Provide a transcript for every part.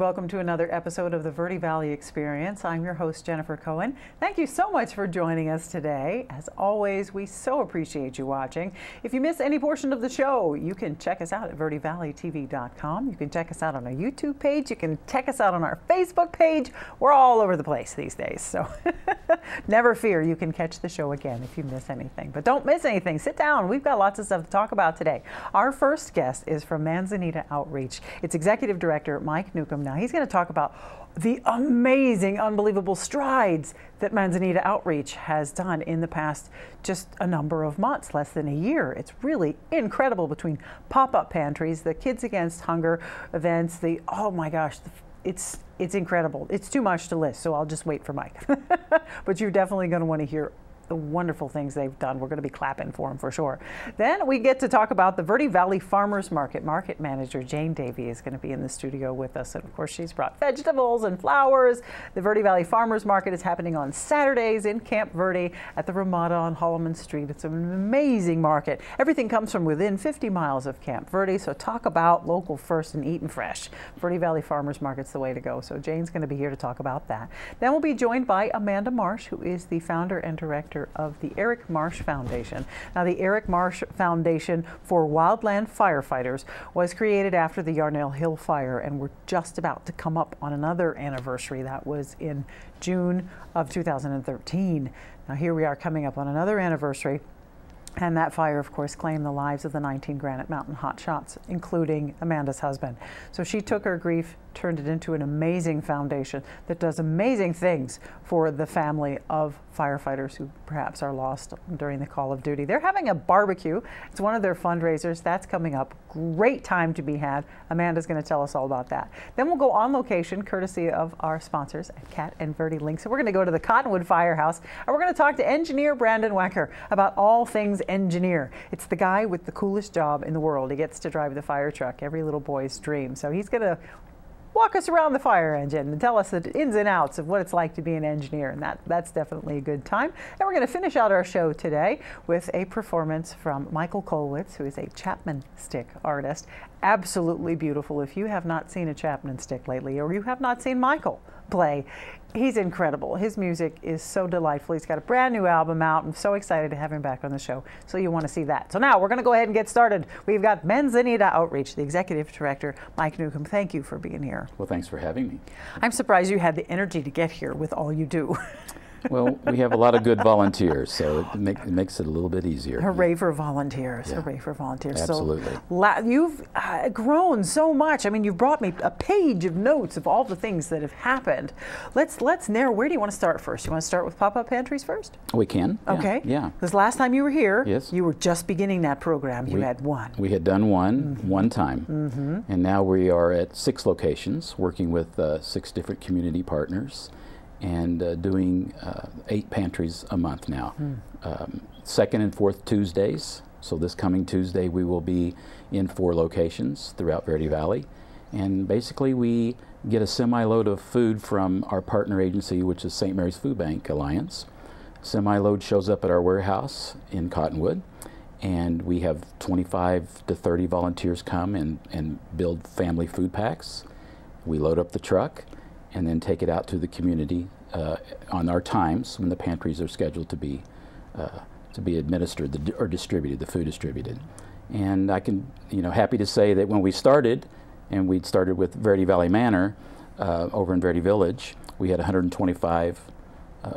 welcome to another episode of the Verde Valley Experience. I'm your host, Jennifer Cohen. Thank you so much for joining us today. As always, we so appreciate you watching. If you miss any portion of the show, you can check us out at verdevalleytv.com. You can check us out on our YouTube page. You can check us out on our Facebook page. We're all over the place these days, so never fear, you can catch the show again if you miss anything. But don't miss anything. Sit down. We've got lots of stuff to talk about today. Our first guest is from Manzanita Outreach. It's Executive Director Mike Newcomb. Now, he's going to talk about the amazing, unbelievable strides that Manzanita Outreach has done in the past just a number of months, less than a year. It's really incredible, between pop-up pantries, the Kids Against Hunger events, oh my gosh, it's incredible. It's too much to list, so I'll just wait for Mike. But you're definitely going to want to hear the wonderful things they've done. We're going to be clapping for them for sure. Then we get to talk about the Verde Valley Farmers Market. Market manager Jane Davie is going to be in the studio with us. And of course, she's brought vegetables and flowers. The Verde Valley Farmers Market is happening on Saturdays in Camp Verde at the Ramada on Holloman Street. It's an amazing market. Everything comes from within 50 miles of Camp Verde. So talk about local first and eating fresh. Verde Valley Farmers Market's the way to go. So Jane's going to be here to talk about that. Then we'll be joined by Amanda Marsh, who is the founder and director of the Eric Marsh Foundation. Now, the Eric Marsh Foundation for Wildland Firefighters was created after the Yarnell Hill fire, and we're just about to come up on another anniversary. That was in June of 2013. Now, here we are coming up on another anniversary. And that fire, of course, claimed the lives of the 19 Granite Mountain Hotshots, including Amanda's husband. So she took her grief, turned it into an amazing foundation that does amazing things for the family of firefighters who perhaps are lost during the call of duty. They're having a barbecue. It's one of their fundraisers. That's coming up. Great time to be had. Amanda's going to tell us all about that. Then we'll go on location, courtesy of our sponsors at Cat and Verde Links. So we're going to go to the Cottonwood Firehouse, and we're going to talk to engineer Brandon Wacker about all things engineer. It's the guy with the coolest job in the world. He gets to drive the fire truck, every little boy's dream. So he's going to walk us around the fire engine and tell us the ins and outs of what it's like to be an engineer, and that's definitely a good time. And we're going to finish out our show today with a performance from Michael Kollwitz, who is a Chapman Stick artist. Absolutely beautiful. If you have not seen a Chapman Stick lately, or you have not seen Michael play, he's incredible. His music is so delightful. He's got a brand new album out. I'm so excited to have him back on the show, so you want to see that. So now we're going to go ahead and get started. We've got Manzanita Outreach, the Executive Director, Mike Newcomb. Thank you for being here. Well, thanks for having me. I'm surprised you had the energy to get here with all you do. Well, we have a lot of good volunteers, so it makes it a little bit easier. Hooray for volunteers. Yeah. Hooray for volunteers. Absolutely. So, you've grown so much. I mean, you've brought me a page of notes of all the things that have happened. Let's narrow. Where do you want to start first? You want to start with pop-up pantries first? We can. Okay. Yeah. Because last time you were here, yes, you were just beginning that program. You had one. We had done one time. And now we are at 6 locations, working with 6 different community partners, and doing 8 pantries a month now. Second and fourth Tuesdays. So this coming Tuesday we will be in 4 locations throughout Verde Valley. And basically we get a semi-load of food from our partner agency, which is St. Mary's Food Bank Alliance. Semi-load shows up at our warehouse in Cottonwood, and we have 25 to 30 volunteers come and build family food packs. We load up the truck and then take it out to the community on our times when the pantries are scheduled to be administered or distributed, the food distributed. And I can, happy to say that when we started, and we'd started with Verde Valley Manor over in Verde Village, we had 125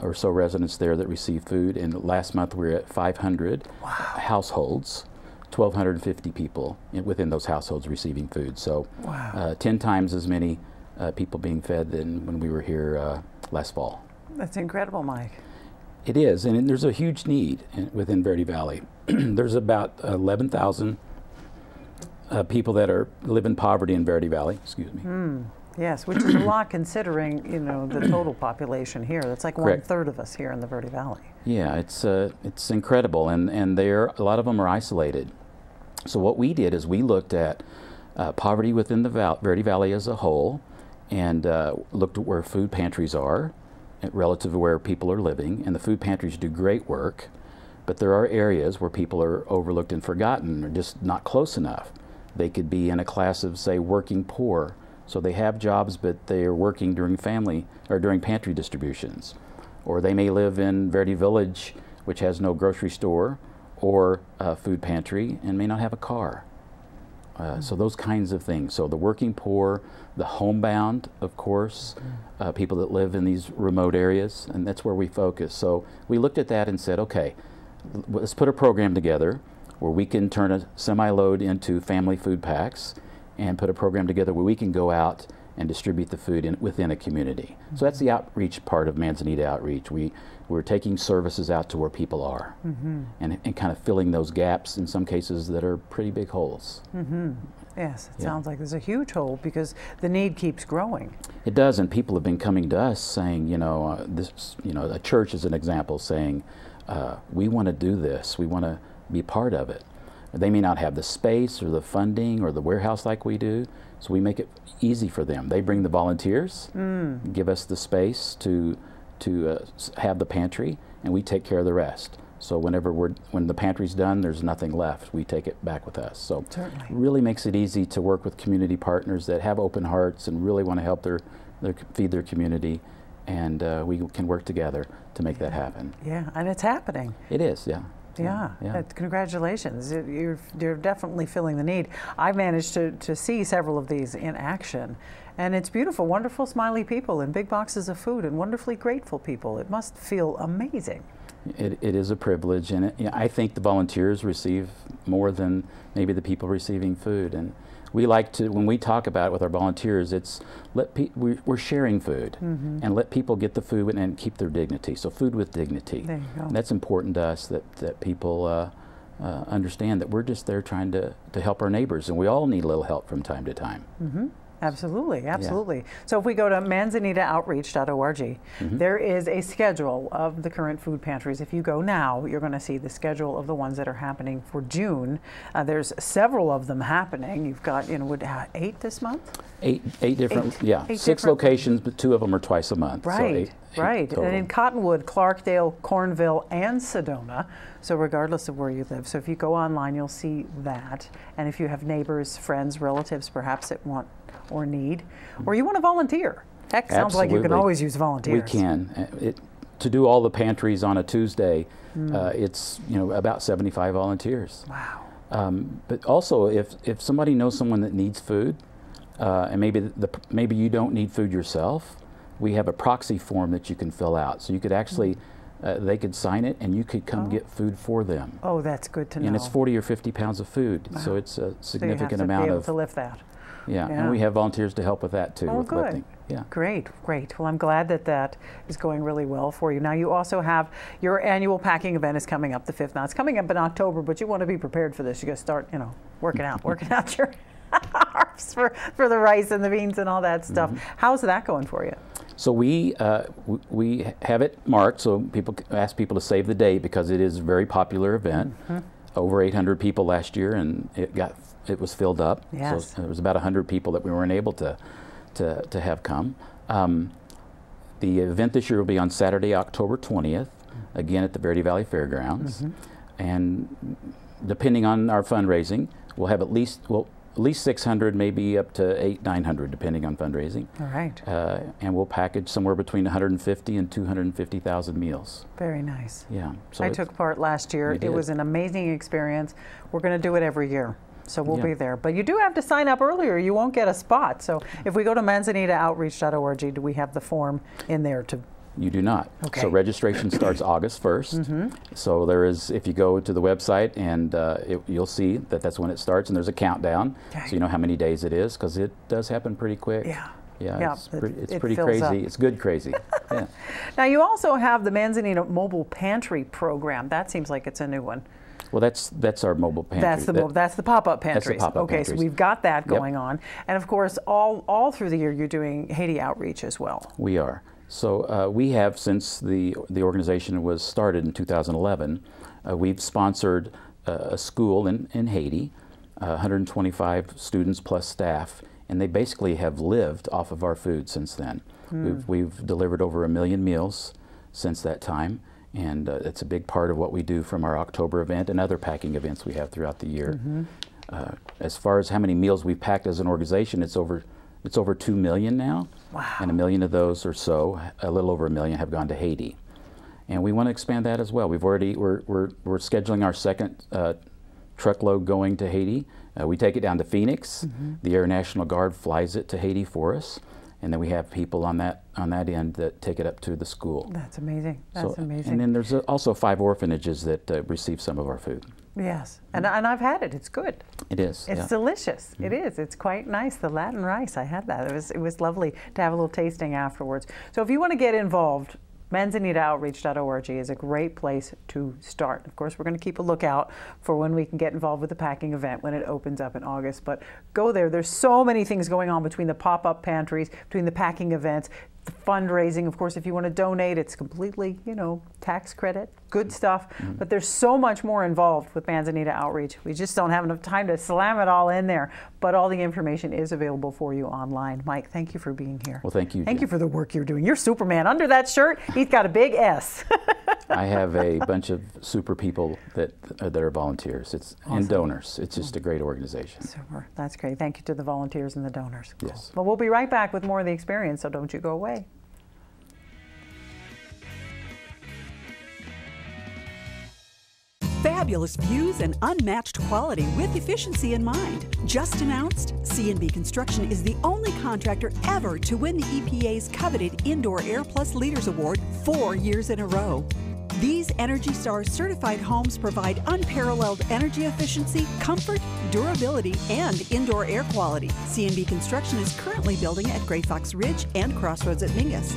or so residents there that received food, and last month we were at 500 households, 1,250 people within those households receiving food. So 10 times as many people being fed than when we were here last fall. That's incredible, Mike. It is, and there's a huge need within Verde Valley. There's about 11,000 people that live in poverty in Verde Valley. Excuse me. Yes, which is a lot considering the total population here. That's like Correct. 1/3 of us here in the Verde Valley. Yeah, it's incredible, and a lot of them are isolated. So what we did is we looked at poverty within the Verde Valley as a whole, and looked at where food pantries are relative to where people are living. And the food pantries do great work, but there are areas where people are overlooked and forgotten, or just not close enough. They could be in a class of, say, working poor So they have jobs, but they are working during family or during pantry distributions. Or they may live in Verde Village, which has no grocery store or food pantry, and may not have a car. So those kinds of things. So the working poor, the homebound, of course, people that live in these remote areas, and that's where we focus. So we looked at that and said, okay, let's put a program together where we can turn a semi-load into family food packs and put a program together where we can go out and distribute the food within a community. So that's the outreach part of Manzanita Outreach. We're taking services out to where people are and kind of filling those gaps in some cases that are pretty big holes. Yes, it sounds like there's a huge hole because the need keeps growing. It does, and people have been coming to us saying, a church is an example, saying, we want to do this, we want to be part of it. They may not have the space or the funding or the warehouse like we do, so we make it easy for them. They bring the volunteers, give us the space to have the pantry, and we take care of the rest. So when the pantry's done, there's nothing left. We take it back with us. So certainly, it really makes it easy to work with community partners that have open hearts and really want to help feed their community, and we can work together to make that happen. Yeah, and it's happening. It is, yeah. Yeah. Congratulations. You're definitely filling the need. I've managed to see several of these in action, and it's beautiful, wonderful, smiley people and big boxes of food and wonderfully grateful people. It must feel amazing. It is a privilege, and I think the volunteers receive more than maybe the people receiving food. And we like to, when we talk about it with our volunteers, it's we're sharing food and let people get the food and keep their dignity. So food with dignity. There you go. And that's important to us, that people understand that we're just there trying to help our neighbors, and we all need a little help from time to time. Absolutely, absolutely. Yeah. So if we go to manzanitaoutreach.org, there is a schedule of the current food pantries. If you go now, you're going to see the schedule of the ones that are happening for June. There's several of them happening. You've got, 8 this month? Eight different, Eight 6 locations, but 2 of them are twice a month. Right, so right. Total. And in Cottonwood, Clarkdale, Cornville, and Sedona. So regardless of where you live. So if you go online, you'll see that. And if you have neighbors, friends, relatives, perhaps that want or need, or you want to volunteer. Heck, sounds like you can always use volunteers. We can. To do all the pantries on a Tuesday, it's about 75 volunteers. Wow. But also, if somebody knows someone that needs food, and maybe you don't need food yourself, we have a proxy form that you can fill out. So you could actually, they could sign it, and you could come get food for them. Oh, that's good to know. And it's 40 or 50 pounds of food, so it's a significant amount be able to lift that. Yeah, and we have volunteers to help with that too. With good. Lifting. Yeah. Great. Well, I'm glad that is going really well for you. Now, you also have your annual packing event is coming up the 5th. Now, it's coming up in October, but you want to be prepared for this. You got to start, working out your harps for the rice and the beans and all that stuff. How's that going for you? So we have it marked, so people ask people to save the date because it is a very popular event. Over 800 people last year, and it was filled up. Yes. So there was about 100 people that we weren't able to have come. The event this year will be on Saturday, October 20th, again at the Verde Valley Fairgrounds. And depending on our fundraising, we'll have at least 600, maybe up to 900, depending on fundraising. All right. And we'll package somewhere between 150 and 250,000 meals. Very nice. Yeah. So I took part last year. It was an amazing experience. We're going to do it every year. So we'll be there. But you do have to sign up earlier. You won't get a spot. So if we go to manzanitaoutreach.org, do we have the form in there to... You do not. Okay. So registration starts August 1st. So there is, if you go to the website, and you'll see that's when it starts, and there's a countdown, so you know how many days it is, because it does happen pretty quick. Yeah, it's pretty crazy. Up. It's good crazy. Yeah. Now, you also have the Manzanita Mobile Pantry program. That seems like it's a new one. Well, that's our mobile pantry. That's the pop-up pantries. That's the pop-up pantries. So we've got that going on. And of course, all through the year, you're doing Haiti Outreach as well. We are. So we have, since the organization was started in 2011, we've sponsored a school in Haiti, 125 students plus staff, and they basically have lived off of our food since then. We've delivered over 1 million meals since that time, and it's a big part of what we do from our October event and other packing events we have throughout the year. As far as how many meals we've packed as an organization, it's over It's over 2 million now. Wow. And 1 million of those or so, a little over 1 million, have gone to Haiti. And we want to expand that as well. We're scheduling our second truckload going to Haiti. We take it down to Phoenix. The Air National Guard flies it to Haiti for us. And then we have people on that end that take it up to the school. That's amazing. That's amazing. And then there's also 5 orphanages that receive some of our food. Yes, and I've had it. It's good. It is. It's delicious. It is. It's quite nice. The Latin rice, I had that. It was lovely to have a little tasting afterwards. So if you want to get involved, ManzanitaOutreach.org is a great place to start. Of course, we're going to keep a lookout for when we can get involved with the packing event when it opens up in August. But go there. There's so many things going on between the pop-up pantries, between the packing events, the fundraising. Of course, if you want to donate, it's completely, tax credit, good stuff. But there's so much more involved with Manzanita Outreach. We just don't have enough time to slam it all in there. But all the information is available for you online. Mike, thank you for being here. Well, thank you. Thank you for the work you're doing. You're Superman. Under that shirt, he's got a big S. I have a bunch of super people that are volunteers. Awesome. And donors. It's just a great organization. Super. That's great. Thank you to the volunteers and the donors. Yes. Well, we'll be right back with more of the experience, so don't you go away. Fabulous views and unmatched quality with efficiency in mind. Just announced, C&B Construction is the only contractor ever to win the EPA's coveted Indoor Air Plus Leaders Award 4 years in a row. These Energy Star certified homes provide unparalleled energy efficiency, comfort, durability, and indoor air quality. C&B Construction is currently building at Gray Fox Ridge and Crossroads at Mingus.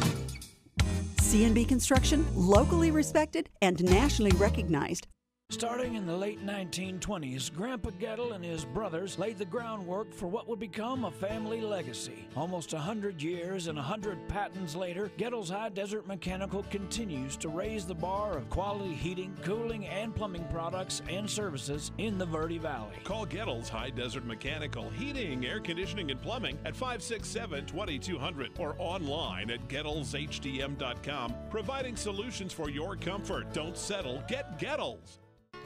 C&B Construction, locally respected and nationally recognized. Starting in the late 1920s, Grandpa Gettle and his brothers laid the groundwork for what would become a family legacy. Almost 100 years and 100 patents later, Gettle's High Desert Mechanical continues to raise the bar of quality heating, cooling, and plumbing products and services in the Verde Valley. Call Gettle's High Desert Mechanical Heating, Air Conditioning, and Plumbing at 567-2200 or online at GettlesHDM.com, providing solutions for your comfort. Don't settle, get Gettles.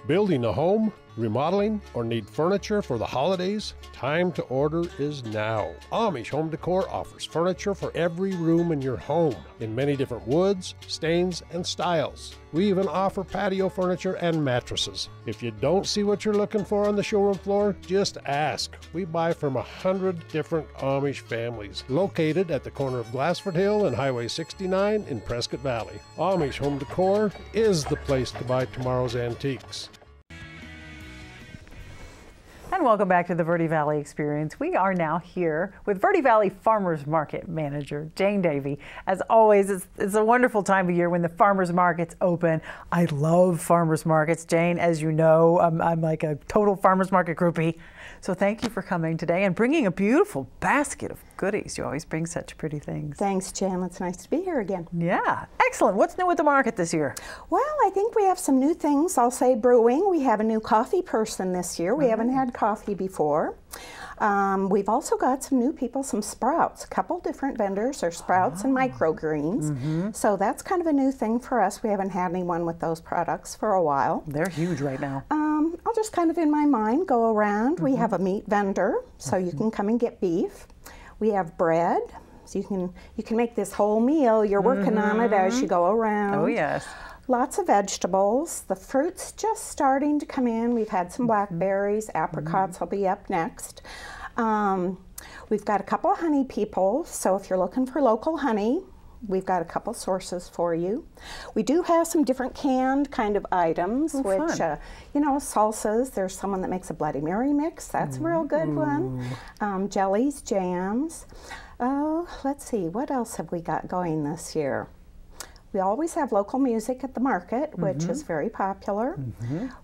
Building a home, remodeling, or need furniture for the holidays? Time to order is now. Amish Home Decor offers furniture for every room in your home in many different woods, stains, and styles. We even offer patio furniture and mattresses. If you don't see what you're looking for on the showroom floor, just ask. We buy from 100 different Amish families located at the corner of Glassford Hill and Highway 69 in Prescott Valley. Amish Home Decor is the place to buy tomorrow's antiques. And welcome back to the Verde Valley Experience. We are now here with Verde Valley Farmers Market Manager, Jane Davie. As always, it's a wonderful time of year when the farmers markets open. I love farmers markets. Jane, as you know, I'm like a total farmers market groupie. So thank you for coming today and bringing a beautiful basket of goodies. You always bring such pretty things. Thanks, Jan. It's nice to be here again. Yeah, excellent. What's new at the market this year? Well, I think we have some new things. I'll say brewing. We have a new coffee person this year. We haven't had coffee before. We've also got some new people, some sprouts. A couple different vendors are sprouts and microgreens. So that's kind of a new thing for us. We haven't had anyone with those products for a while. They're huge right now. I'll just kind of in my mind go around. We have a meat vendor, so you can come and get beef. We have bread, so you can make this whole meal. You're working on it as you go around. Oh, yes. Lots of vegetables. The fruit's just starting to come in. We've had some blackberries. Apricots will be up next. We've got a couple of honey people, so if you're looking for local honey, we've got a couple sources for you. We do have some different canned kind of items, which, salsas. There's someone that makes a Bloody Mary mix. That's a real good one. Jellies, jams. Oh, let's see, what else have we got going this year? We always have local music at the market, which is very popular.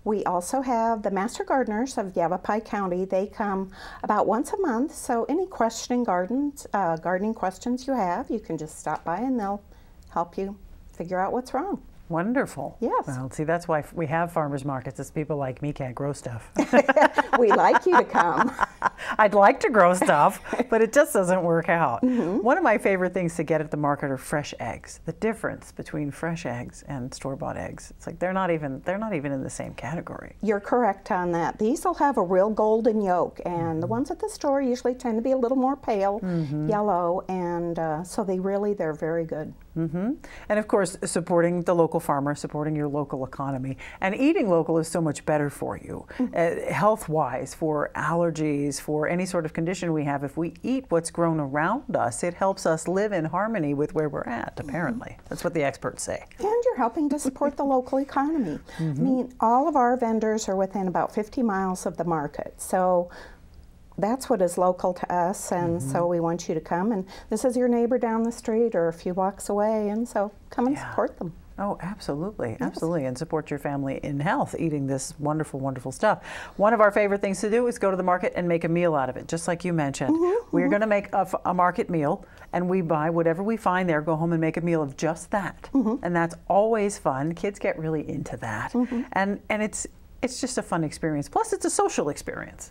We also have the Master Gardeners of Yavapai County. They come about once a month, so any gardening questions you have, you can just stop by and they'll help you figure out what's wrong. Wonderful. Yes. Well, see, that's why we have farmers markets, is people like me can't grow stuff. We like you to come. I'd like to grow stuff, but it just doesn't work out. One of my favorite things to get at the market are fresh eggs. The difference between fresh eggs and store-bought eggs, it's like they're not even in the same category. You're correct on that. These will have a real golden yolk, and the ones at the store usually tend to be a little more pale yellow, and so they're very good. And of course, supporting the local farmer, supporting your local economy, and eating local is so much better for you, health-wise, for allergies, for any sort of condition we have. If we eat what's grown around us, it helps us live in harmony with where we're at, apparently. That's what the experts say. And you're helping to support the local economy. I mean, all of our vendors are within about 50 miles of the market, so that's what is local to us, and so we want you to come, and this is your neighbor down the street or a few blocks away, and so come and support them. Oh, absolutely, absolutely, and support your family in health, eating this wonderful, wonderful stuff. One of our favorite things to do is go to the market and make a meal out of it, just like you mentioned. We're going to make a market meal, and we buy whatever we find there, go home and make a meal of just that, and that's always fun. Kids get really into that, and it's just a fun experience. Plus, it's a social experience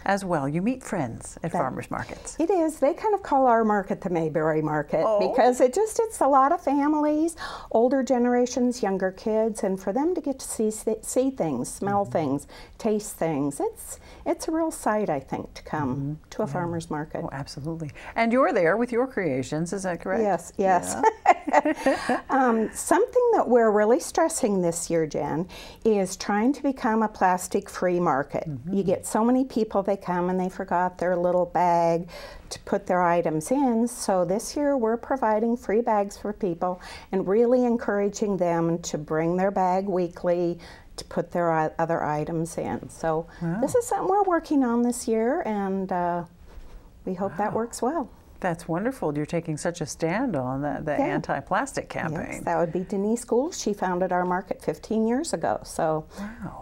as well. You meet friends at farmers markets. It is. They kind of call our market the Mayberry Market because it's a lot of families, older generations, younger kids, and for them to get to see things, smell things, taste things, it's a real sight, I think, to come to a farmer's market. Oh, absolutely. And you're there with your creations, is that correct? Yes, yes. Something that we're really stressing this year, Jen, is trying to become a plastic-free market. You get so many people, they come and they forgot their little bag to put their items in, so this year we're providing free bags for people and really encouraging them to bring their bag weekly to put their other items in. So this is something we're working on this year, and we hope that works well. That's wonderful. You're taking such a stand on the anti-plastic campaign. Yes, that would be Denise Gould. She founded our market 15 years ago, so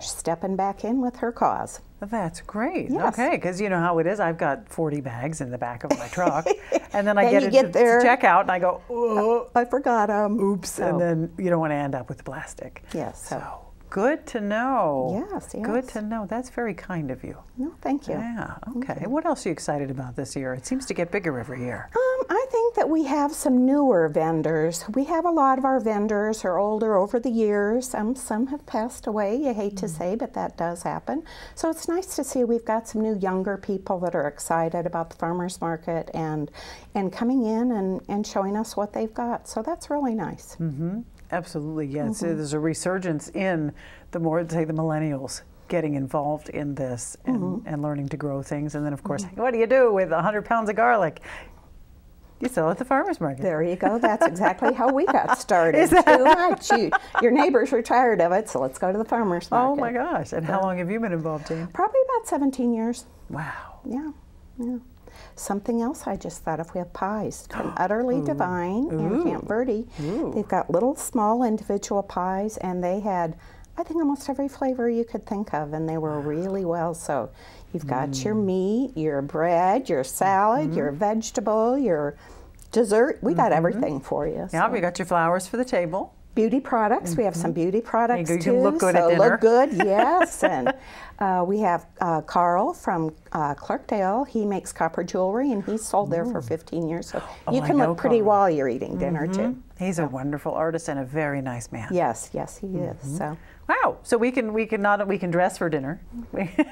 she's stepping back in with her cause. That's great. Yes. Okay, because you know how it is. I've got 40 bags in the back of my truck, and then I Then get you it get there. to check out, and I go, oh, I forgot them. oops, So, and then you don't want to end up with the plastic. yes. So good to know. Yes, yes. Good to know. That's very kind of you. No, thank you. Yeah, okay. What else are you excited about this year? It seems to get bigger every year. I think that we have some newer vendors. We have a lot of our vendors are older over the years. Some have passed away, you hate to say, but that does happen. So it's nice to see we've got some new younger people that are excited about the farmers market and coming in and showing us what they've got. So that's really nice. Absolutely, yes. There's a resurgence in the millennials getting involved in this and learning to grow things. And then, of course, what do you do with 100 pounds of garlic? You sell at the farmer's market. There you go. That's exactly how we got started. Too much. Your neighbors were tired of it, so let's go to the farmer's market. Oh my gosh. And how long have you been involved, Jane? Probably about 17 years. Wow. Yeah. Something else I just thought of, we have pies from Utterly Divine in Camp Verde. They've got little small individual pies, and they had, I think, almost every flavor you could think of, and they were really well. So you've got your meat, your bread, your salad, your vegetable, your dessert. We got everything for you. Yeah, So. we got your flowers for the table. Beauty products. We have some beauty products You too. can look good so at dinner. Look good, yes. And we have Carl from Clarkdale. He makes copper jewelry, and he's sold there for 15 years. So you I can know look pretty Carl. while you're eating dinner too. He's a wonderful artist and a very nice man. Yes, yes, he is. So Wow. So we can dress for dinner.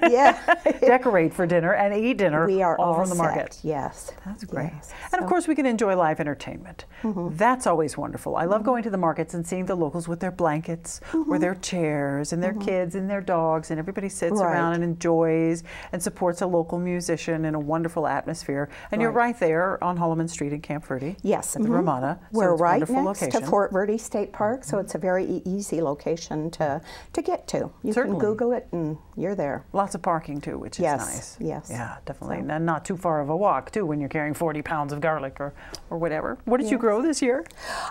yeah, Decorate for dinner and eat dinner. we are all from the set. market. Yes, That's great. Yes. And of course, we can enjoy live entertainment. That's always wonderful. I love going to the markets and seeing the locals with their blankets or their chairs and their kids and their dogs, and everybody sits around and enjoys and supports a local musician in a wonderful atmosphere. And you're right there on Holloman Street in Camp Verde. Yes, At the Ramada. So We're it's a right wonderful next location. to Fort Verde State Park, so it's a very easy location to get to. You Certainly. can Google it, and you're there. Lots of parking too, which is Yes, nice. yes. Yeah, definitely. And not too far of a walk too when you're carrying 40 pounds of garlic or whatever. What did you grow this year?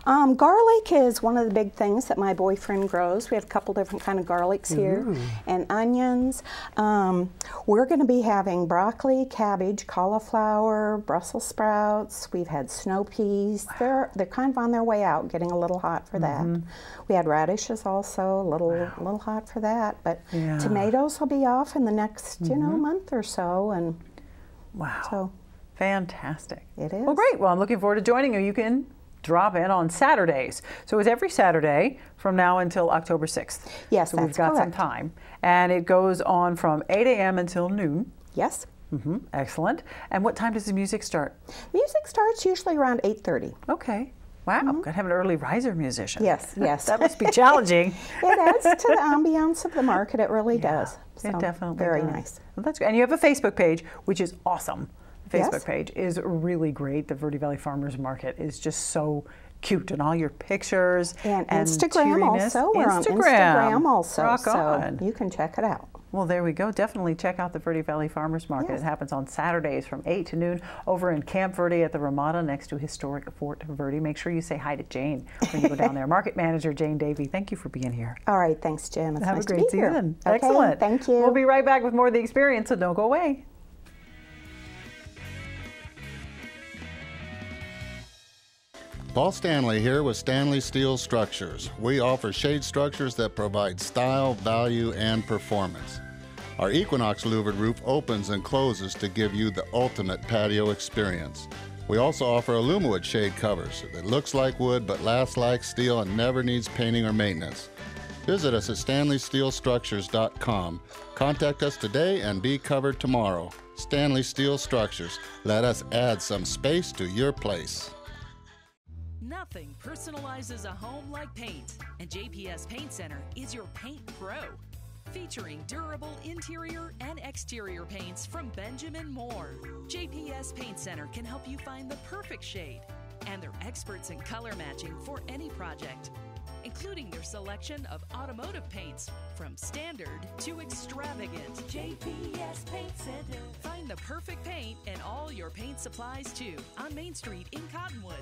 Garlic is one of the big things that my boyfriend grows. We have a couple different kind of garlics here, and onions. We're going to be having broccoli, cabbage, cauliflower, Brussels sprouts. We've had snow peas. They're kind of on their way out, getting a little hot for that. We had radishes also, a little hot for that. But tomatoes will be off in the next month or so, and Wow. So fantastic. it is. Well, great. Well, I'm looking forward to joining you. You can drop in on Saturdays. So it's every Saturday from now until October 6th. Yes, so that's we've got some correct. time. And it goes on from 8 a.m. until noon. Yes. Excellent. And what time does the music start? Music starts usually around 8:30. Okay. Wow. Got to have an early riser musician. Yes, yes. That must be challenging. It adds to the ambiance of the market. It really does. It So, definitely very does. nice. Well, that's great. And you have a Facebook page, which is awesome. The Facebook Yes. page is really great. The Verde Valley Farmers Market is just so cute, and all your pictures And Instagram cheeriness. also. We're on Instagram also. Rock so on. you can check it out. Well, there we go. Definitely check out the Verde Valley Farmers Market. Yes. It happens on Saturdays from 8 to noon over in Camp Verde at the Ramada next to historic Fort Verde. Make sure you say hi to Jane when you go down there. Market Manager Jane Davie, thank you for being here. All right. Thanks, Jen. It's Have nice a great to be here. season. Okay, Excellent. Thank you. We'll be right back with more of the experience, so don't go away. Paul Stanley here with Stanley Steel Structures. We offer shade structures that provide style, value, and performance. Our Equinox louvered roof opens and closes to give you the ultimate patio experience. We also offer Alumawood shade covers that looks like wood but lasts like steel and never needs painting or maintenance. Visit us at StanleySteelStructures.com. Contact us today and be covered tomorrow. Stanley Steel Structures. Let us add some space to your place. Nothing personalizes a home like paint, and JPS Paint Center is your paint pro. Featuring durable interior and exterior paints from Benjamin Moore. JPS Paint Center can help you find the perfect shade, and they're experts in color matching for any project, including their selection of automotive paints from standard to extravagant. JPS Paint Center. Find the perfect paint and all your paint supplies too on Main Street in Cottonwood.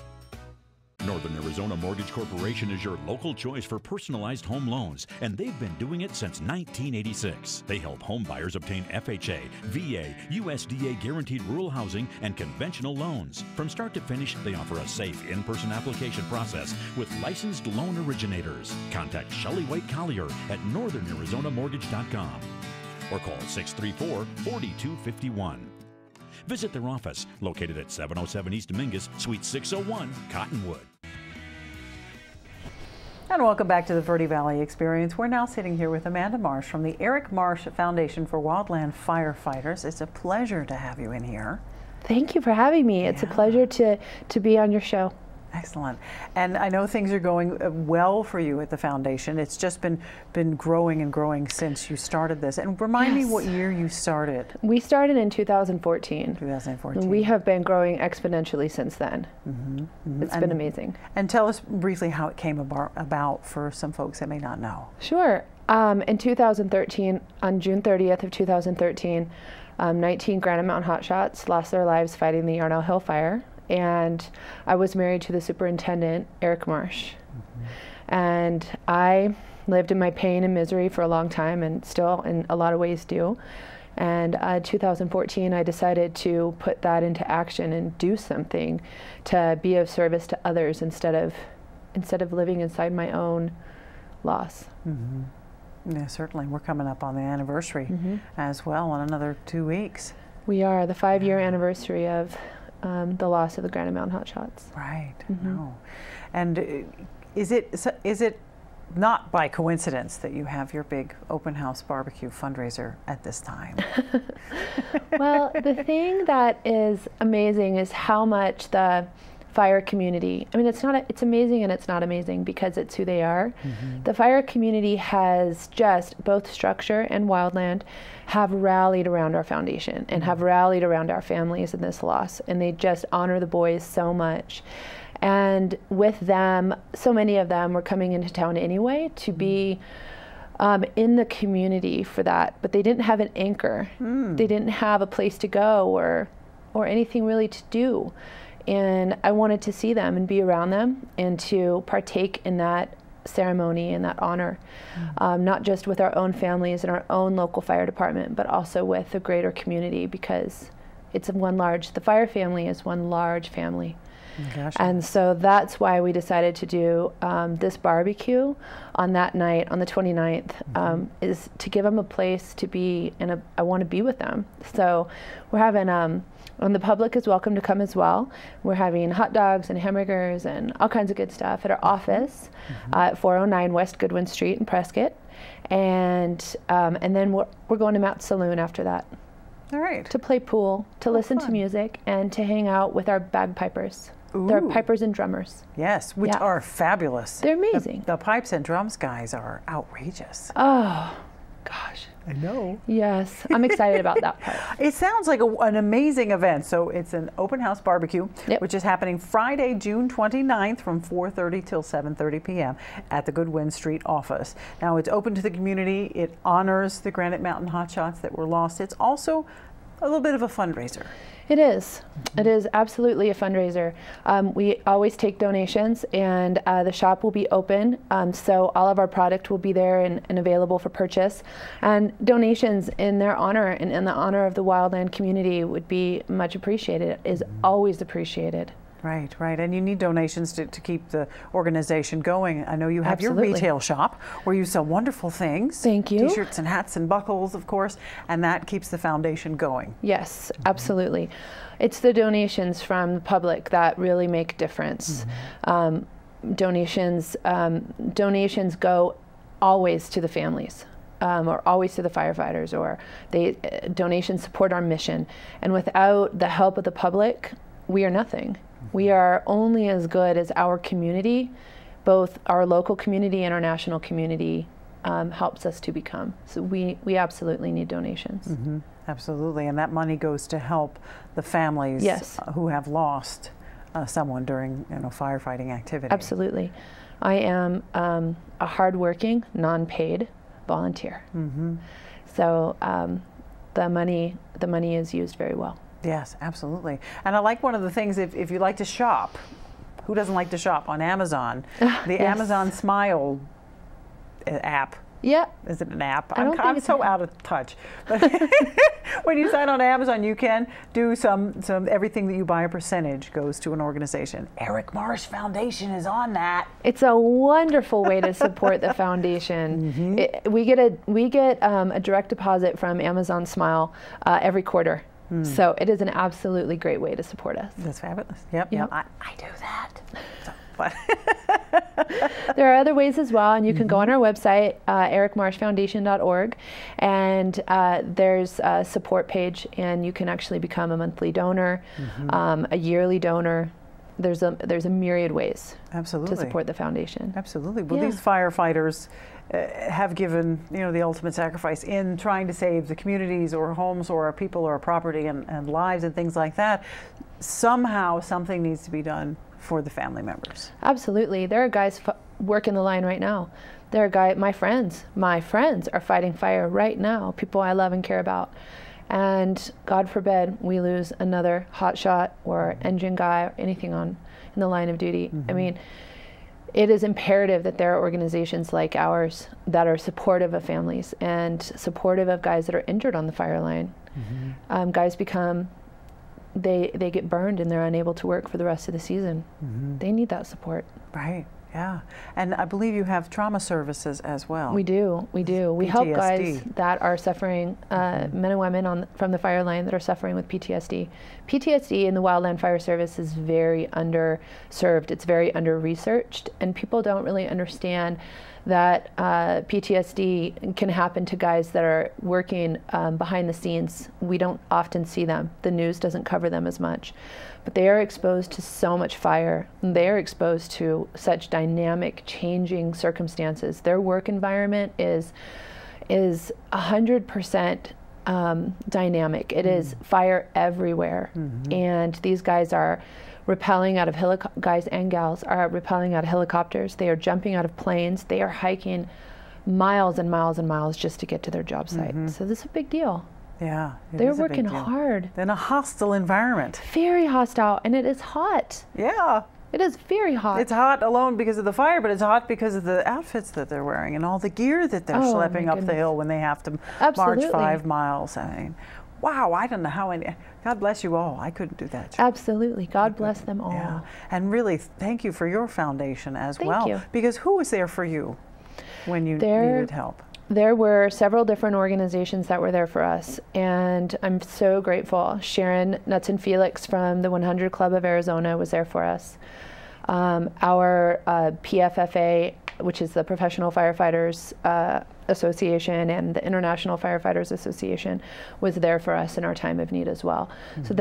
Northern Arizona Mortgage Corporation is your local choice for personalized home loans, and they've been doing it since 1986. They help home buyers obtain FHA, VA, USDA guaranteed rural housing, and conventional loans. From start to finish, they offer a safe in-person application process with licensed loan originators. Contact Shelley White Collier at northernArizonaMortgage.com or call 634-4251. Visit their office, located at 707 East Mingus, Suite 601, Cottonwood. And welcome back to the Verde Valley Experience. We're now sitting here with Amanda Marsh from the Eric Marsh Foundation for Wildland Firefighters. It's a pleasure to have you in here. Thank you for having me. It's a pleasure to be on your show. Excellent. And I know things are going well for you at the foundation. It's just been growing and growing since you started this. And remind me what year you started. We started in 2014. 2014. We have been growing exponentially since then. It's been amazing. And tell us briefly how it came about for some folks that may not know. Sure. In 2013, on June 30th of 2013, 19 Granite Mountain Hotshots lost their lives fighting the Yarnell Hill Fire. And I was married to the superintendent, Eric Marsh. And I lived in my pain and misery for a long time, and still in a lot of ways do. And 2014, I decided to put that into action and do something to be of service to others instead of living inside my own loss. Yeah, certainly. We're coming up on the anniversary as well in another 2 weeks. We are, the 5-year anniversary of the loss of the Granite Mountain Hotshots. Right. No. And is it not by coincidence that you have your big open house barbecue fundraiser at this time? Well, the thing that is amazing is how much the fire community, I mean, it's amazing and it's not amazing because it's who they are. The fire community has just, both Structure and Wildland, have rallied around our foundation and have rallied around our families in this loss. And they just honor the boys so much. And with them, so many of them were coming into town anyway to be in the community for that. But they didn't have an anchor. They didn't have a place to go or anything really to do. And I wanted to see them and be around them and to partake in that ceremony and that honor, not just with our own families and our own local fire department, but also with the greater community, because it's the fire family is one large family. Gosh. And so that's why we decided to do this barbecue on that night, on the 29th, is to give them a place to be, and I want to be with them. So we're having, and the public is welcome to come as well. We're having hot dogs and hamburgers and all kinds of good stuff at our office at 409 West Goodwin Street in Prescott. And then we're going to Matt's Saloon after that. All right. To play pool, to listen to music, and to hang out with our bagpipers. They're pipers and drummers. Yes, which are fabulous. They're amazing. The pipes and drums guys are outrageous. Oh, gosh. I know. Yes, I'm excited about that part. It sounds like an amazing event. So it's an open house barbecue, which is happening Friday, June 29th from 4:30 till 7:30 p.m. at the Goodwin Street office. Now it's open to the community. It honors the Granite Mountain Hotshots that were lost. It's also a little bit of a fundraiser. It is. It is absolutely a fundraiser. We always take donations, and the shop will be open, so all of our product will be there and available for purchase. And donations in their honor and in the honor of the wildland community would be much appreciated. It is always appreciated. Right, right. And you need donations to keep the organization going. I know you have your retail shop where you sell wonderful things. Thank you. T-shirts and hats and buckles, of course, and that keeps the foundation going. Yes, absolutely. It's the donations from the public that really make a difference. Donations go always to the families. Or always to the firefighters, or donations support our mission. And without the help of the public, we are nothing. We are only as good as our community, both our local community and our national community helps us to become. So we absolutely need donations. Absolutely, and that money goes to help the families who have lost someone during firefighting activity. Absolutely. I am a hardworking, non-paid volunteer. So the money is used very well. Yes, absolutely. And I like one of the things, if you like to shop, who doesn't like to shop on Amazon? The Amazon Smile app. Yeah. Is it an app? I'm so out of touch. But when you sign on Amazon, you can do some everything that you buy, a percentage goes to an organization. Eric Marsh Foundation is on that. It's a wonderful way to support the foundation. We get a direct deposit from Amazon Smile every quarter. So it is an absolutely great way to support us. That's fabulous. Yep. I do that. So, but there are other ways as well, and you can go on our website, ericmarshfoundation.org, and there's a support page, and you can actually become a monthly donor, a yearly donor. There's a myriad ways to support the foundation. Absolutely. Well, these firefighters have given the ultimate sacrifice in trying to save the communities or homes or people or property and lives and things like that. Somehow something needs to be done for the family members. Absolutely. There are guys working the line right now. There are my friends are fighting fire right now, people I love and care about. And God forbid we lose another hotshot or engine guy or anything in the line of duty. I mean, it is imperative that there are organizations like ours that are supportive of families and supportive of guys that are injured on the fire line. Guys they get burned and they're unable to work for the rest of the season. They need that support. Right. Yeah, and I believe you have trauma services as well. We do. We help guys that are suffering, men and women from the fire line that are suffering with PTSD. PTSD in the Wildland Fire Service is very underserved. It's very under-researched, and people don't really understand that PTSD can happen to guys that are working behind the scenes. We don't often see them. The news doesn't cover them as much. But they are exposed to so much fire. They are exposed to such dynamic, changing circumstances. Their work environment is 100% dynamic. It is fire everywhere. And these guys are rappelling out of guys and gals are rappelling out of helicopters. They are jumping out of planes. They are hiking miles and miles and miles just to get to their job site. So this is a big deal. Yeah, they're working hard. In a hostile environment. Very hostile, and it is hot. Yeah. It is very hot. It's hot alone because of the fire, but it's hot because of the outfits that they're wearing and all the gear that they're schlepping up the hill when they have to march 5 miles. I mean, wow, I don't know how any, God bless you all. I couldn't do that job. Absolutely. God bless them all. Yeah. And really, thank you for your foundation as well. Thank you. Because who was there for you when you needed help? There were several different organizations that were there for us, and I'm so grateful. Sharon Nuts and Felix from the 100 Club of Arizona was there for us. Our PFFA, which is the Professional Firefighters Association, and the International Firefighters Association, was there for us in our time of need as well. So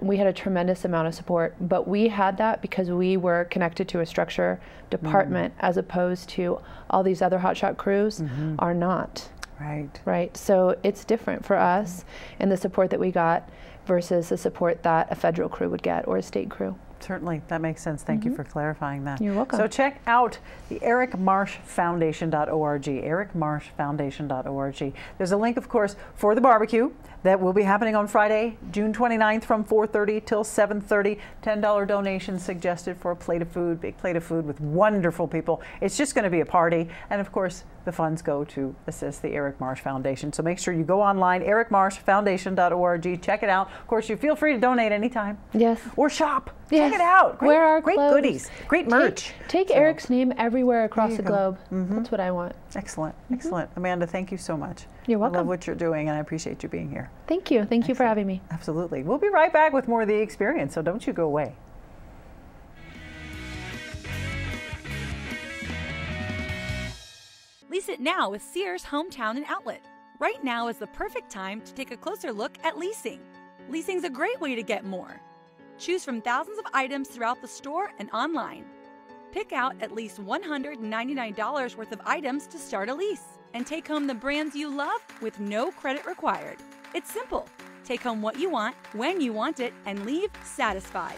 we had a tremendous amount of support, but we had that because we were connected to a structure department as opposed to all these other hotshot crews are not. Right. So it's different for us and the support that we got versus the support that a federal crew would get or a state crew. Certainly, that makes sense. Thank you for clarifying that. You're welcome. So check out the ericmarshfoundation.org, ericmarshfoundation.org. There's a link, of course, for the barbecue that will be happening on Friday, June 29th from 4:30 till 7:30. $10 donation suggested for a plate of food, big plate of food with wonderful people. It's just going to be a party. And of course, the funds go to assist the Eric Marsh Foundation. So make sure you go online, ericmarshfoundation.org. Check it out. Of course, you feel free to donate anytime. Yes. Or shop. Yes. Check it out. Great, Wear our great clothes. goodies. Great merch. Take Eric's name everywhere across the globe. Mm-hmm. That's what I want. Excellent. Excellent. Amanda, thank you so much. You're welcome. I love what you're doing, and I appreciate you being here. Thank you. Thank you for having me. Absolutely. We'll be right back with more of the experience, so don't you go away. Lease it now with Sears Hometown and Outlet. Right now is the perfect time to take a closer look at leasing. Leasing's a great way to get more. Choose from thousands of items throughout the store and online. Pick out at least $199 worth of items to start a lease and take home the brands you love with no credit required. It's simple. Take home what you want, when you want it, and leave satisfied.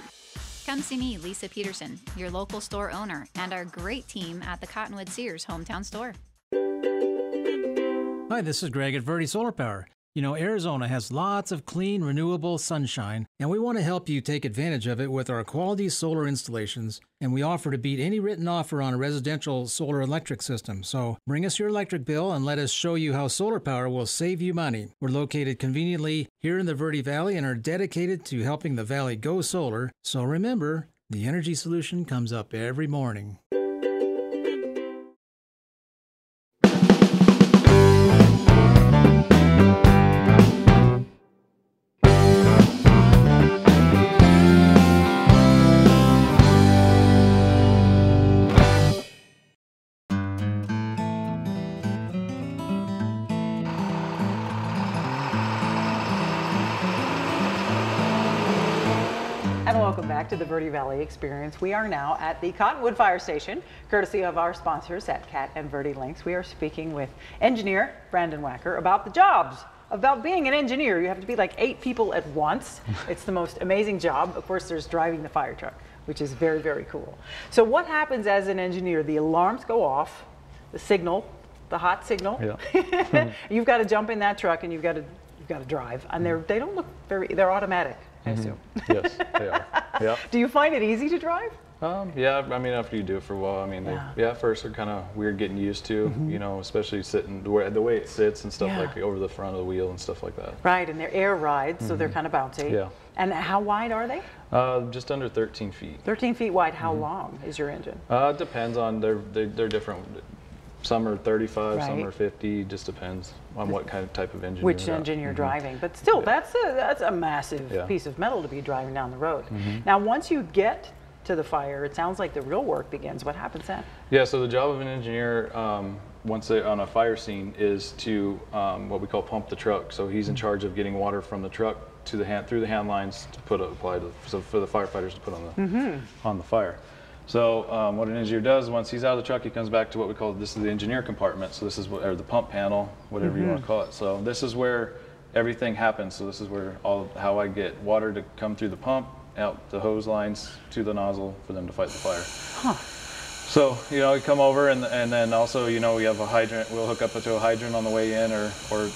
Come see me, Lisa Peterson, your local store owner, and our great team at the Cottonwood Sears Hometown Store. Hi, this is Greg at Verde Solar Power. You know, Arizona has lots of clean, renewable sunshine, and we want to help you take advantage of it with our quality solar installations, and we offer to beat any written offer on a residential solar electric system. So bring us your electric bill and let us show you how solar power will save you money. We're located conveniently here in the Verde Valley and are dedicated to helping the valley go solar. So remember, the energy solution comes up every morning. Welcome back to the Verde Valley Experience. We are now at the Cottonwood Fire Station, courtesy of our sponsors at Cat and Verde Links. We are speaking with engineer Brandon Wacker about the jobs. About being an engineer, you have to be like 8 people at once. It's the most amazing job. Of course, there's driving the fire truck, which is very, very cool. So what happens as an engineer? The alarms go off, the signal, the hot signal. Yeah. You've got to jump in that truck and you've got to drive. And they don't look they're automatic. I assume. Yes, they are. Yeah. Do you find it easy to drive? Yeah, I mean, after you do it for a while, I mean, at first they're kind of weird getting used to, you know, especially sitting, the way it sits and stuff like over the front of the wheel and stuff like that. Right, and they're air rides, so they're kind of bouncy. Yeah. And how wide are they? Just under 13 feet. 13 feet wide. How long is your engine? It depends on, they're different. Some are 35, some are 50, just depends on what kind of type of engine Which engine you're driving. But still, that's a massive piece of metal to be driving down the road. Now, once you get to the fire, it sounds like the real work begins. What happens then? Yeah, so the job of an engineer, once they're on a fire scene, is to what we call pump the truck. So he's in charge of getting water from the truck to the through the hand lines to apply so for the firefighters to put on the fire. So what an engineer does, once he's out of the truck, he comes back to what we call, this is the engineer compartment. So this is or the pump panel, whatever you want to call it. So this is where everything happens. So this is where how I get water to come through the pump, out the hose lines to the nozzle for them to fight the fire. So, you know, we come over and then also, you know, we have a hydrant. We'll hook up to a hydrant on the way in, or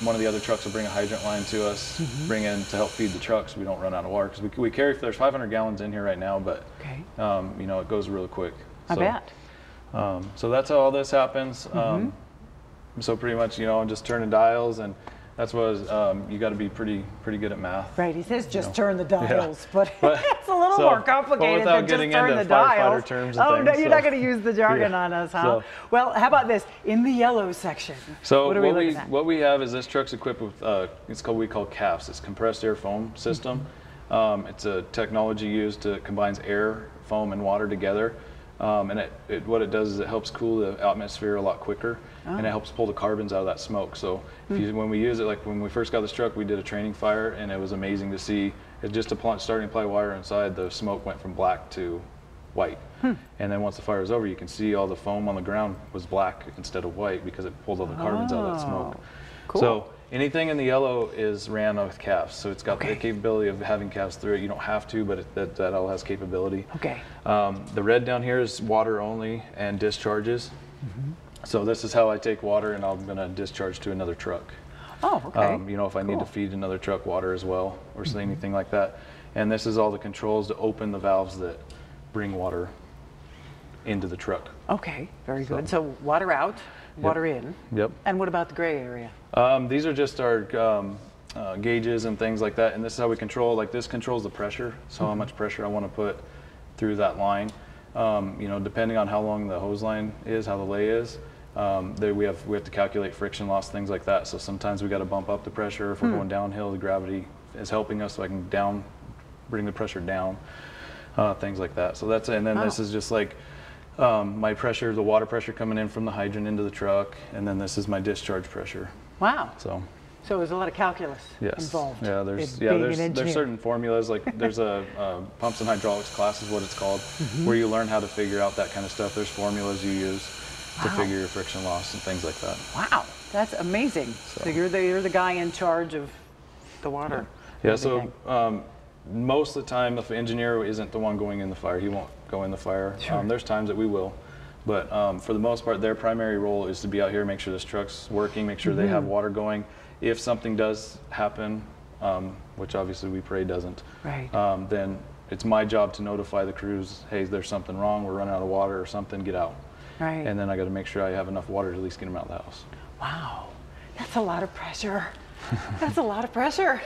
one of the other trucks will bring a hydrant line to us, bring in to help feed the trucks so we don't run out of water. Because we carry, there's 500 gallons in here right now, but, you know, it goes really quick. I bet. So that's how all this happens. So pretty much, you know, I'm just turning dials, and That's what you got to be pretty good at math. Right. He says just turn the dials, yeah. but it's a little more complicated than just turn the dials. Terms oh and no, things, you're not going to use the jargon on us, huh? So, well, how about this in the yellow section? So what are we looking at? What we have is this truck's equipped with we call CAFS. It's compressed air foam system. It's a technology used to combines air, foam, and water together. And what it does is it helps cool the atmosphere a lot quicker, and it helps pull the carbons out of that smoke. So when we use it, like when we first got this truck, we did a training fire, and it was amazing to see. It just starting to apply wire inside, the smoke went from black to white. And then once the fire was over, you can see all the foam on the ground was black instead of white because it pulled all the carbons out of that smoke. Cool. So anything in the yellow is ran with CAFs. So it's got the capability of having CAFs through it. You don't have to, but that all has capability. Okay. The red down here is water only and discharges. So this is how I take water and I'm going to discharge to another truck. Oh, okay. You know, if I need to feed another truck water as well or anything like that. And this is all the controls to open the valves that bring water into the truck. Okay, very good. So water out, water in. Yep. And what about the gray area? These are just our gauges and things like that, and this is how we control. Like this controls the pressure, so how much pressure I want to put through that line. You know, depending on how long the hose line is, how the lay is, we have to calculate friction loss, things like that. So sometimes we got to bump up the pressure. If we're going downhill, the gravity is helping us, so I can bring the pressure down, things like that. So that's it. And then this is just like my pressure, the water pressure coming in from the hydrant into the truck, and then this is my discharge pressure. Wow. So there's a lot of calculus involved. Yeah, there's certain formulas, like there's a pumps and hydraulics class is what it's called, where you learn how to figure out that kind of stuff. There's formulas you use to figure your friction loss and things like that. Wow, that's amazing. So you're the guy in charge of the water. Yeah, so most of the time, if the engineer isn't the one going in the fire, he won't go in the fire. Sure. There's times that we will. But for the most part, their primary role is to be out here, make sure this truck's working, make sure they have water going. If something does happen, which obviously we pray doesn't, then it's my job to notify the crews, hey, there's something wrong, we're running out of water or something, get out. Right. And then I got to make sure I have enough water to at least get them out of the house. Wow, that's a lot of pressure. That's a lot of pressure.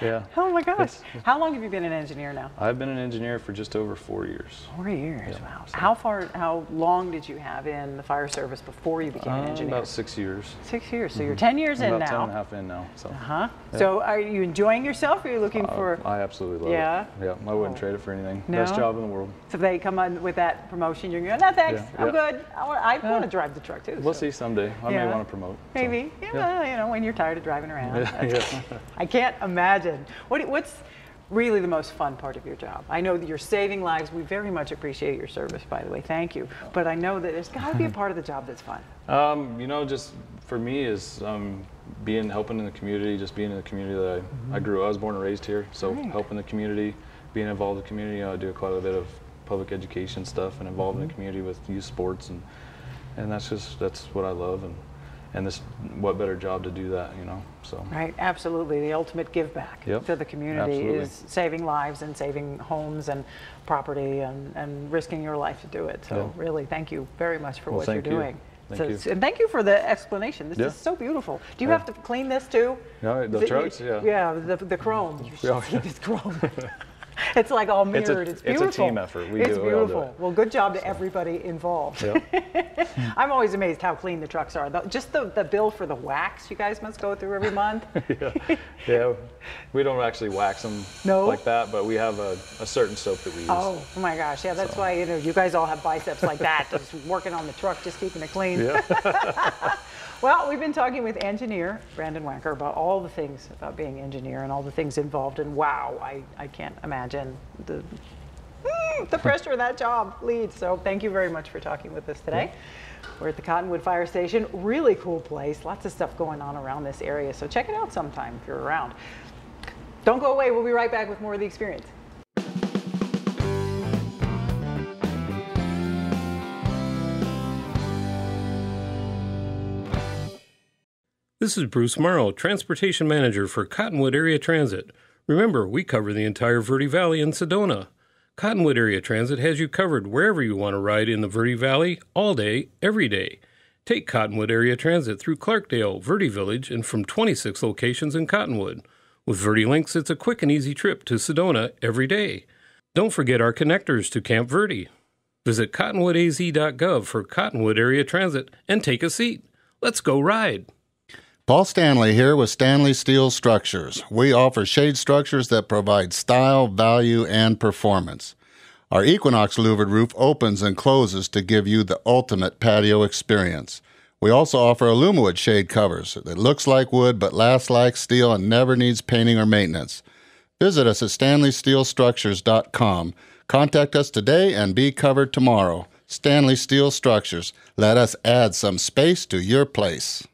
Yeah. Oh my gosh. How long have you been an engineer now? I've been an engineer for just over 4 years. 4 years, yeah, wow. So. How long did you have in the fire service before you became an engineer? About 6 years. 6 years, so you're 10 years in now. About 10 and a half in now. So. Yeah. So are you enjoying yourself, or are you looking for? I absolutely love it. Yeah, I wouldn't trade it for anything. No? Best job in the world. So if they come on with that promotion, you're going, no thanks, I'm good. I want to drive the truck too. We'll see someday. I may want to promote. Maybe. So. Well, you know, when you're tired of driving around. I can't imagine. What's really the most fun part of your job? I know that you're saving lives. We very much appreciate your service, by the way. Thank you. But I know that there's got to be a part of the job that's fun. You know, just for me is helping in the community, just being in the community that I grew up. I was born and raised here, so helping the community, being involved in the community. You know, I do quite a bit of public education stuff and involved in the community with youth sports, and that's what I love. And this, what better job to do that, you know? So. Right, absolutely. The ultimate give back to the community is saving lives and saving homes and property and risking your life to do it. So really, thank you very much for what you're doing. Thank you. And thank you for the explanation. This is so beautiful. Do you have to clean this too? No, the trucks, Yeah, the chrome. You should see this chrome. It's like all mirrored. It's beautiful. It's a team effort. It's beautiful. Well, good job to everybody involved. Yep. I'm always amazed how clean the trucks are. Just the bill for the wax you guys must go through every month. Yeah. We don't actually wax them like that, but we have a certain soap that we use. Oh my gosh, yeah, that's why you guys all have biceps like that, just working on the truck, just keeping it clean. Yeah. Well, we've been talking with engineer Brandon Wacker about all the things about being engineer and all the things involved, and wow, I can't imagine the pressure that job leads. So thank you very much for talking with us today. We're at the Cottonwood Fire Station. Really cool place. Lots of stuff going on around this area. So check it out sometime if you're around. Don't go away. We'll be right back with more of the experience. This is Bruce Morrow, Transportation Manager for Cottonwood Area Transit. Remember, we cover the entire Verde Valley and Sedona. Cottonwood Area Transit has you covered wherever you want to ride in the Verde Valley, all day, every day. Take Cottonwood Area Transit through Clarkdale, Verde Village, and from 26 locations in Cottonwood. With Verde Links, it's a quick and easy trip to Sedona every day. Don't forget our connectors to Camp Verde. Visit cottonwoodaz.gov for Cottonwood Area Transit and take a seat. Let's go ride. Paul Stanley here with Stanley Steel Structures. We offer shade structures that provide style, value, and performance. Our Equinox louvered roof opens and closes to give you the ultimate patio experience. We also offer Alumawood shade covers that looks like wood but lasts like steel and never needs painting or maintenance. Visit us at stanleysteelstructures.com. Contact us today and be covered tomorrow. Stanley Steel Structures. Let us add some space to your place.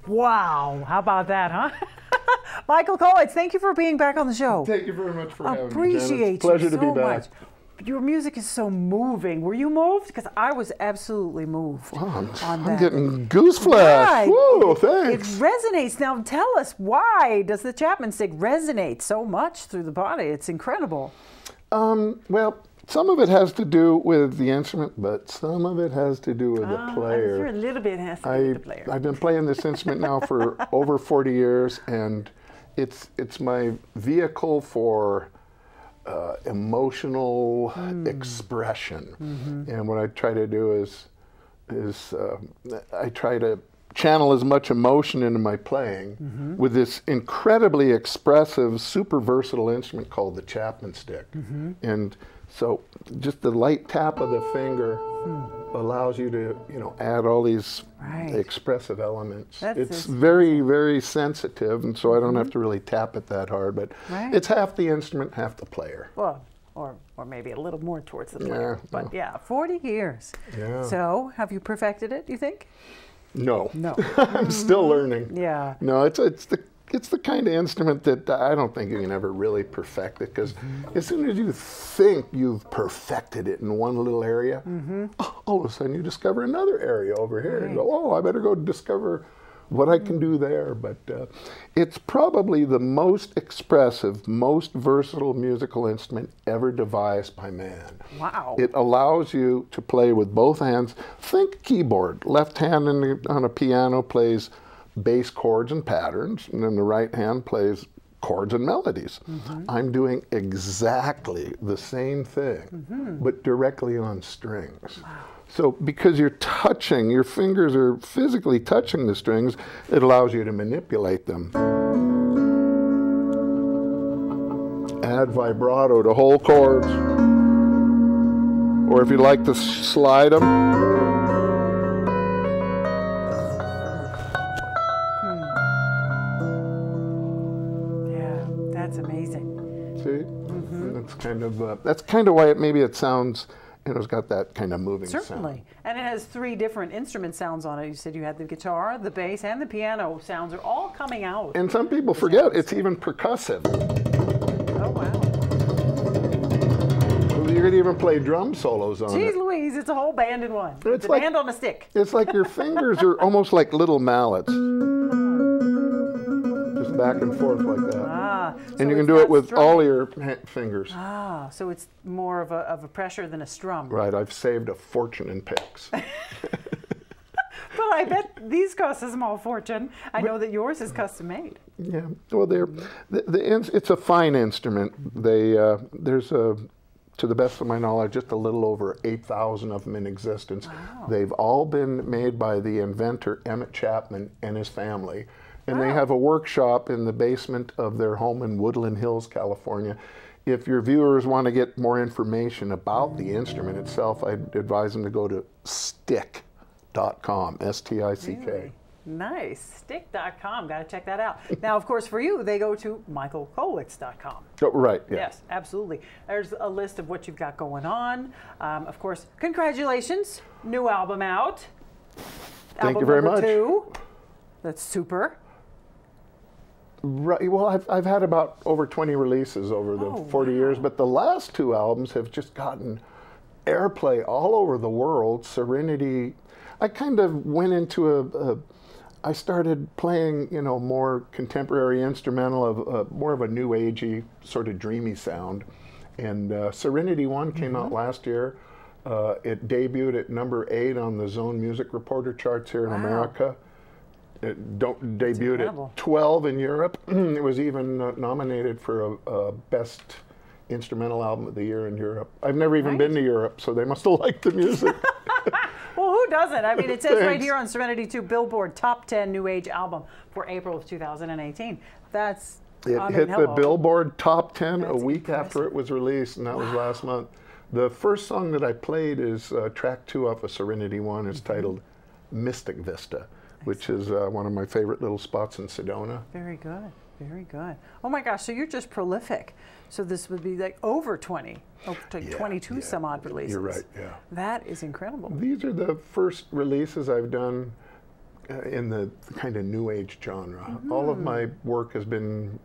Wow. How about that, huh? Michael Kollwitz, thank you for being back on the show. Thank you very much for having me. Appreciate you Pleasure to so be back. much. Your music is so moving. Were you moved? Because I was absolutely moved. Wow, I'm getting goose flash. Right. Whoa, thanks. It resonates. Now tell us, why does the Chapman Stick resonate so much through the body? It's incredible. Well, some of it has to do with the instrument, but some of it has to do with the player. I'm sure a little bit has to do with the player. I've been playing this instrument now for over 40 years, and it's my vehicle for emotional expression. And what I try to do is I try to channel as much emotion into my playing with this incredibly expressive, super versatile instrument called the Chapman Stick. And so just the light tap of the finger allows you to, add all these expressive elements. It's very, very sensitive, and so I don't have to really tap it that hard, but it's half the instrument, half the player. Well, or maybe a little more towards the player. But yeah, 40 years. Yeah. So have you perfected it, you think? No. No. I'm still learning. Yeah. No, it's the kind of instrument that I don't think you can ever really perfect it, because as soon as you think you've perfected it in one little area, all of a sudden you discover another area over here and go, oh, I better go discover what I can do there. But it's probably the most expressive, most versatile musical instrument ever devised by man. Wow. It allows you to play with both hands. Think keyboard. Left hand on a piano plays bass chords and patterns, and then the right hand plays chords and melodies. I'm doing exactly the same thing, but directly on strings. Wow. So because you're touching, your fingers are physically touching the strings, it allows you to manipulate them. Add vibrato to whole chords. Or if you like to slide them, That's amazing. See? That's kind of why maybe it sounds, it's got that kind of moving sound. Certainly. And it has 3 different instrument sounds on it. You said you had the guitar, the bass, and the piano sounds are all coming out. And some people forget it's even percussive. Oh, wow. You could even play drum solos on it. Jeez Louise, it's a whole band in one. It's a band on a stick. It's like your fingers are almost like little mallets. Just back and forth like that. And you can do it with all your fingers. So it's more of a pressure than a strum. Right, I've saved a fortune in picks. But I bet these cost a small fortune. I know that yours is custom made. Yeah, well, it's a fine instrument. There's to the best of my knowledge, just a little over 8,000 of them in existence. Wow. They've all been made by the inventor, Emmett Chapman, and his family. And they have a workshop in the basement of their home in Woodland Hills, California. If your viewers want to get more information about the instrument itself, I'd advise them to go to stick.com, S-T-I-C-K. Really? Nice. Stick.com. Got to check that out. Now, of course, for you, they go to michaelkollwitz.com. Oh, right. Yeah. Yes, absolutely. There's a list of what you've got going on. Of course, congratulations. New album out. Thank you very much. 2. That's super. Right. Well, I've had about over 20 releases over the 40 years, but the last 2 albums have just gotten airplay all over the world. Serenity. I kind of went into I started playing, more contemporary instrumental of more of a new agey, sort of dreamy sound. And Serenity 1 came out last year. It debuted at number 8 on the Zone Music Reporter charts here in America. It debuted at 12 in Europe. It was even nominated for a Best Instrumental Album of the Year in Europe. I've never even been to Europe, so they must have liked the music. Well, who doesn't? I mean, it says right here on Serenity 2 Billboard Top 10 New Age Album for April of 2018. That's It hit the Billboard Top 10 a week after it was released, and that was last month. The first song that I played is track 2 off of Serenity 1. It's titled Mystic Vista, which is one of my favorite little spots in Sedona. Very good. Very good. Oh my gosh, so you're just prolific. So this would be like over 20, 22 some odd releases. You're right, yeah. That is incredible. These are the first releases I've done in the kind of new age genre. All of my work has been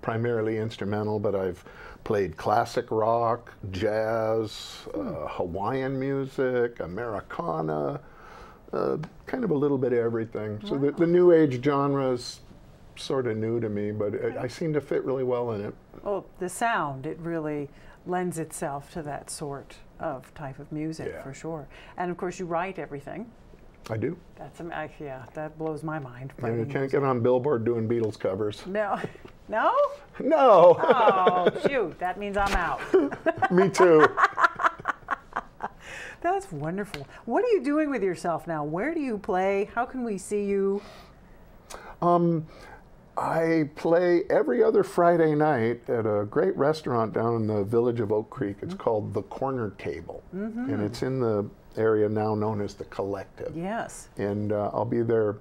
primarily instrumental, but I've played classic rock, jazz, Hawaiian music, Americana, kind of a little bit of everything. So the new age genre is sort of new to me, but I seem to fit really well in it. Well, the sound, it really lends itself to that sort of type of music, for sure. And of course, you write everything. I do. That's that blows my mind. Yeah, you can't get on Billboard doing Beatles covers. No. No? No. Oh, shoot. That means I'm out. Me too. That's wonderful. What are you doing with yourself now? Where do you play? How can we see you? I play every other Friday night at a great restaurant down in the village of Oak Creek. It's called The Corner Table, and it's in the area now known as The Collective. Yes. And I'll be there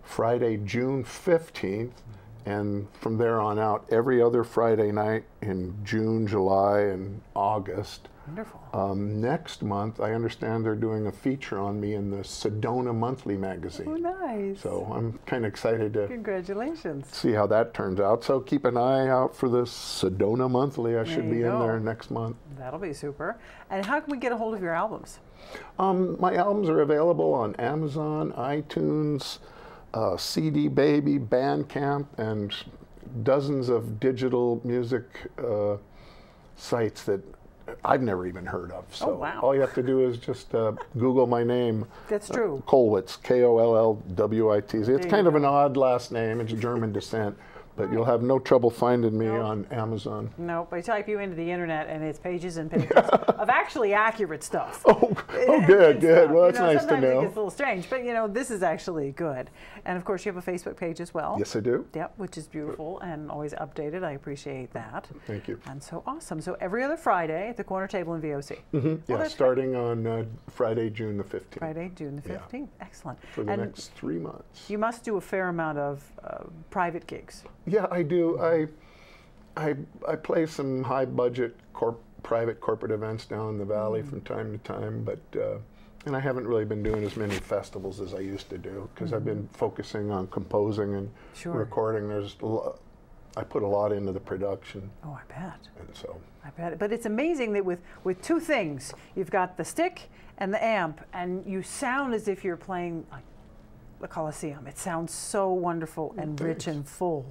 Friday, June 15th, and from there on out, every other Friday night in June, July, and August. Wonderful. Next month, I understand they're doing a feature on me in the Sedona Monthly magazine. Oh, nice. So I'm kind of excited to Congratulations. see how that turns out. So keep an eye out for the Sedona Monthly. I should be in there next month. That'll be super. And how can we get a hold of your albums? My albums are available on Amazon, iTunes, CD Baby, Bandcamp, and dozens of digital music sites that I've never even heard of. So all you have to do is just Google my name. That's true. Kollwitz, Kollwitz. It's kind of an odd last name. It's German descent. But you'll have no trouble finding me on Amazon. Nope, I type you into the internet and it's pages and pages of actually accurate stuff. Oh, good. Well, that's nice to know. Sometimes it gets a little strange, but this is actually good. And of course, you have a Facebook page as well. Yes, I do. Yep, which is beautiful and always updated. I appreciate that. Thank you. And so awesome. So every other Friday at the Corner Table in VOC. Yeah, starting on Friday, June the 15th. Friday, June the 15th. Yeah. Excellent. For the next 3 months. You must do a fair amount of private gigs. Yeah, I do. I play some high-budget private corporate events down in the valley from time to time, but and I haven't really been doing as many festivals as I used to do because I've been focusing on composing and recording. I put a lot into the production. Oh, I bet. And so. I bet. But it's amazing that with two things, you've got the stick and the amp, and you sound as if you're playing like the Coliseum. It sounds so wonderful and rich and full.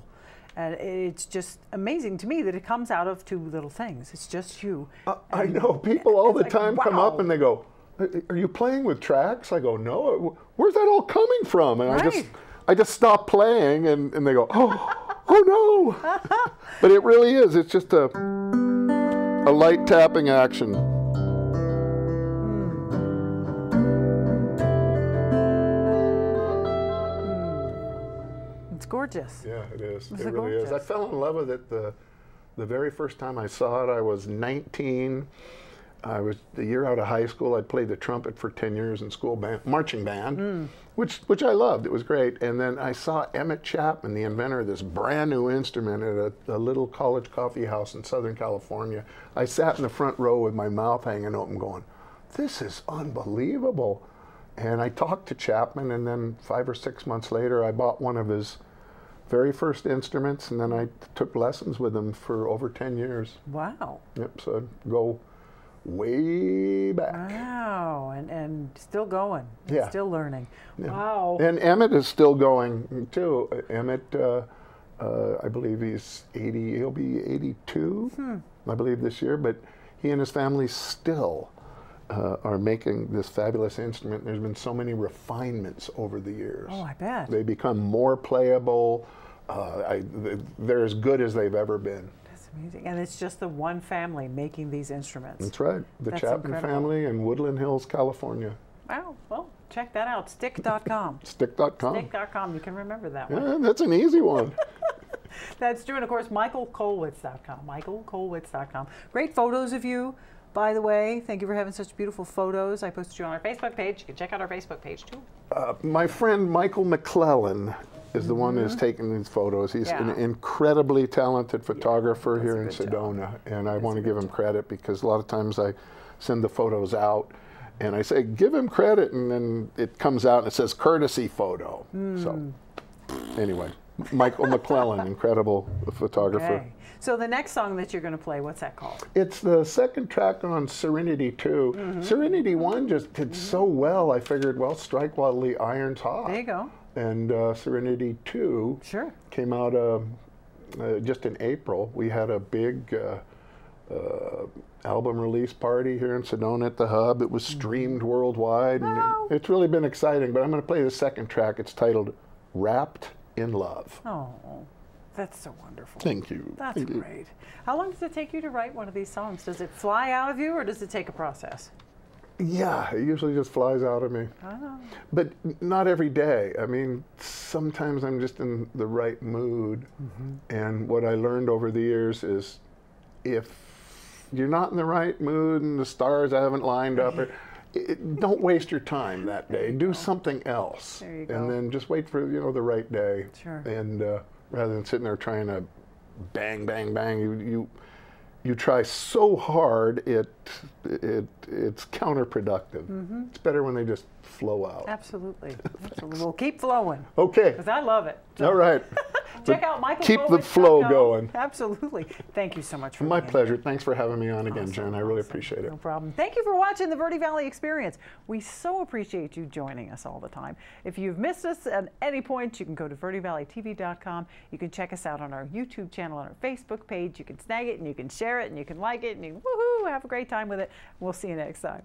And it's just amazing to me that it comes out of two little things. It's just you. I know. People all the time wow. come up and they go, "Are you playing with tracks?" I go, "No. Where's that all coming from?" And I just stop playing, and they go, "Oh no!" But it really is. It's just a light tapping action. It's gorgeous. Yeah, it is. It really is. I fell in love with it the very first time I saw it. I was 19. I was a year out of high school. I'd played the trumpet for 10 years in school marching band, which I loved. It was great. And then I saw Emmett Chapman, the inventor of this brand new instrument, at a little college coffee house in Southern California. I sat in the front row with my mouth hanging open going, "This is unbelievable." And I talked to Chapman, and then 5 or 6 months later, I bought one of his very first instruments, and then I took lessons with him for over 10 years. Wow. Yep, so I'd go way back. Wow, and still going. Yeah. Still learning. Yeah. Wow. And Emmett is still going too. Emmett, I believe he's 80, he'll be 82, I believe this year, but he and his family still are making this fabulous instrument. There's been so many refinements over the years. Oh, I bet. They become more playable. They're as good as they've ever been. Amazing. And it's just the one family making these instruments. That's right. The Chapman family in Woodland Hills, California. Wow. Well, check that out. Stick.com. Stick.com. Stick.com. You can remember that one. Yeah, that's an easy one. That's true. And of course, MichaelKollwitz.com. MichaelKollwitz.com. Great photos of you, by the way. Thank you for having such beautiful photos. I posted you on our Facebook page. You can check out our Facebook page too. My friend Michael McClellan is the one who's taking these photos. He's an incredibly talented photographer here in Sedona, and I want to give him credit because a lot of times I send the photos out and I say, give him credit, and then it comes out and it says courtesy photo. So anyway, Michael McClellan, incredible photographer. Okay. So the next song that you're going to play, what's that called? It's the second track on Serenity 2. Serenity 1 just did so well, I figured, well, strike while the iron's hot. There you go. And Serenity 2 came out just in April. We had a big album release party here in Sedona at the Hub. It was streamed worldwide. And it's really been exciting, but I'm going to play the second track. It's titled Wrapped in Love. Oh, that's so wonderful. Thank you. That's great. How long does it take you to write one of these songs? Does it fly out of you, or does it take a process? Yeah, it usually just flies out of me. Oh. But not every day. I mean, sometimes I'm just in the right mood. And what I learned over the years is if you're not in the right mood and the stars haven't lined up, don't waste your time that day. Do something else. There you go. And then just wait for the right day. Sure. And rather than sitting there trying to bang, bang, bang, you try so hard, it's counterproductive. It's better when they just flow out. Absolutely. Absolutely. We'll keep flowing. Okay. Because I love it. So All right. check out Michael. Keep the flow going. Absolutely. Thank you so much for My being pleasure. here. Thanks for having me on again, Jen. I really appreciate it. No problem. Thank you for watching the Verde Valley Experience. We so appreciate you joining us all the time. If you've missed us at any point, you can go to verdevalleytv.com. You can check us out on our YouTube channel, on our Facebook page. You can snag it and you can share it and you can like it and you woohoo, have a great time with it. We'll see you next time.